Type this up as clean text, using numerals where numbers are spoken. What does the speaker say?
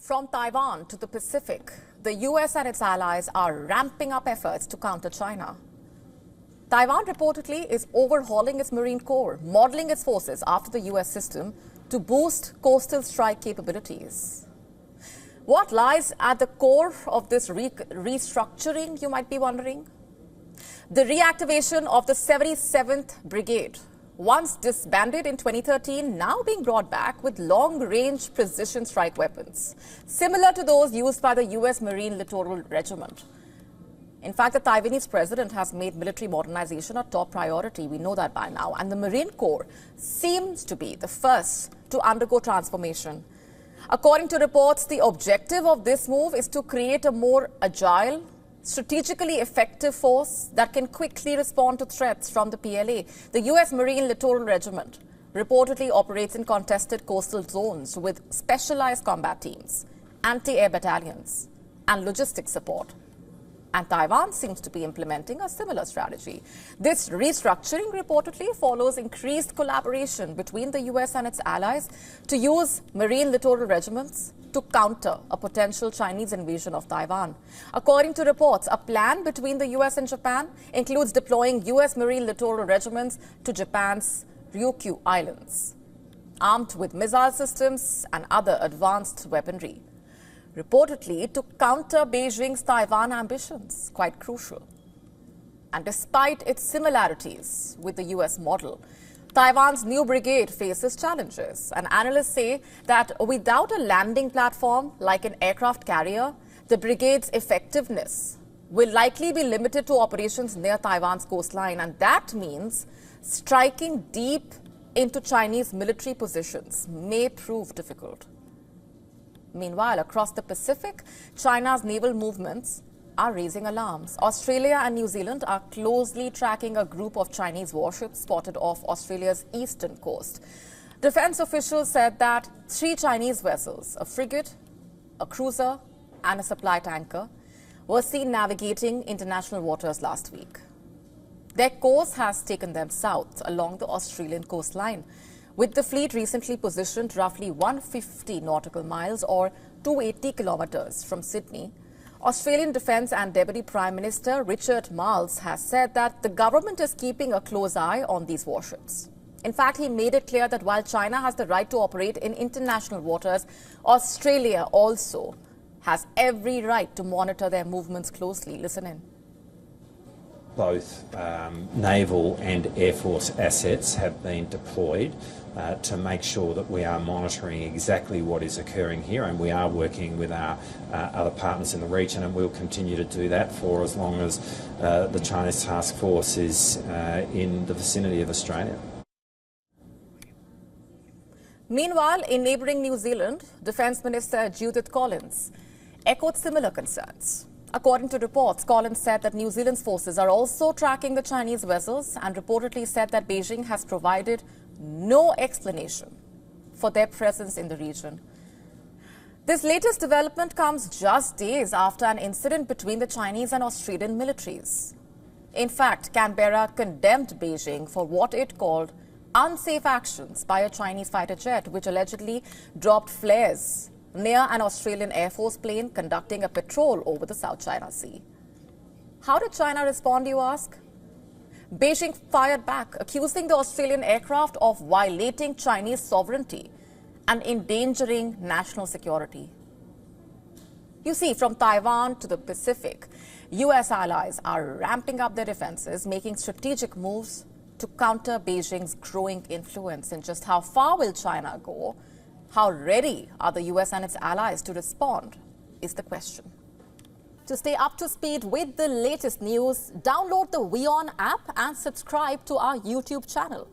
From Taiwan to the Pacific, the US and its allies are ramping up efforts to counter China. Taiwan reportedly is overhauling its Marine Corps, modeling its forces after the US system to boost coastal strike capabilities. What lies at the core of this restructuring, you might be wondering? The reactivation of the 77th Brigade, once disbanded in 2013, now being brought back with long-range precision strike weapons, similar to those used by the US Marine Littoral Regiment. In fact, the Taiwanese president has made military modernization a top priority. We know that by now. And the Marine Corps seems to be the first to undergo transformation. According to reports, the objective of this move is to create a more agile, strategically effective force that can quickly respond to threats from the PLA. The US Marine Littoral Regiment reportedly operates in contested coastal zones with specialized combat teams, anti-air battalions, and logistics support. And Taiwan seems to be implementing a similar strategy. This restructuring reportedly follows increased collaboration between the US and its allies to use marine littoral regiments to counter a potential Chinese invasion of Taiwan. According to reports, a plan between the US and Japan includes deploying US Marine Littoral Regiments to Japan's Ryukyu Islands, armed with missile systems and other advanced weaponry, reportedly to counter Beijing's Taiwan ambitions, quite crucial. And despite its similarities with the US model, Taiwan's new brigade faces challenges, and analysts say that without a landing platform like an aircraft carrier, the brigade's effectiveness will likely be limited to operations near Taiwan's coastline, and that means striking deep into Chinese military positions may prove difficult. Meanwhile, across the Pacific, China's naval movements are raising alarms. Australia and New Zealand are closely tracking a group of Chinese warships spotted off Australia's eastern coast. Defense officials said that 3 Chinese vessels, a frigate, a cruiser, and a supply tanker, were seen navigating international waters last week. Their course has taken them south along the Australian coastline, with the fleet recently positioned roughly 150 nautical miles or 280 kilometers from Sydney. Australian Defence and Deputy Prime Minister Richard Marles has said that the government is keeping a close eye on these warships. In fact, he made it clear that while China has the right to operate in international waters, Australia also has every right to monitor their movements closely. Listen in. Both naval and air force assets have been deployed to make sure that we are monitoring exactly what is occurring here, and we are working with our other partners in the region, and we'll continue to do that for as long as the Chinese task force is in the vicinity of Australia. Meanwhile, in neighbouring New Zealand, Defence Minister Judith Collins echoed similar concerns. According to reports, Collins said that New Zealand's forces are also tracking the Chinese vessels and reportedly said that Beijing has provided no explanation for their presence in the region. This latest development comes just days after an incident between the Chinese and Australian militaries. In fact, Canberra condemned Beijing for what it called unsafe actions by a Chinese fighter jet, which allegedly dropped flares near an Australian Air Force plane conducting a patrol over the South China Sea. How did China respond, you ask? Beijing fired back, accusing the Australian aircraft of violating Chinese sovereignty and endangering national security. You see, from Taiwan to the Pacific, US allies are ramping up their defenses, making strategic moves to counter Beijing's growing influence. And just how far will China go? How ready are the US and its allies to respond is the question. To stay up to speed with the latest news, download the WION app and subscribe to our YouTube channel.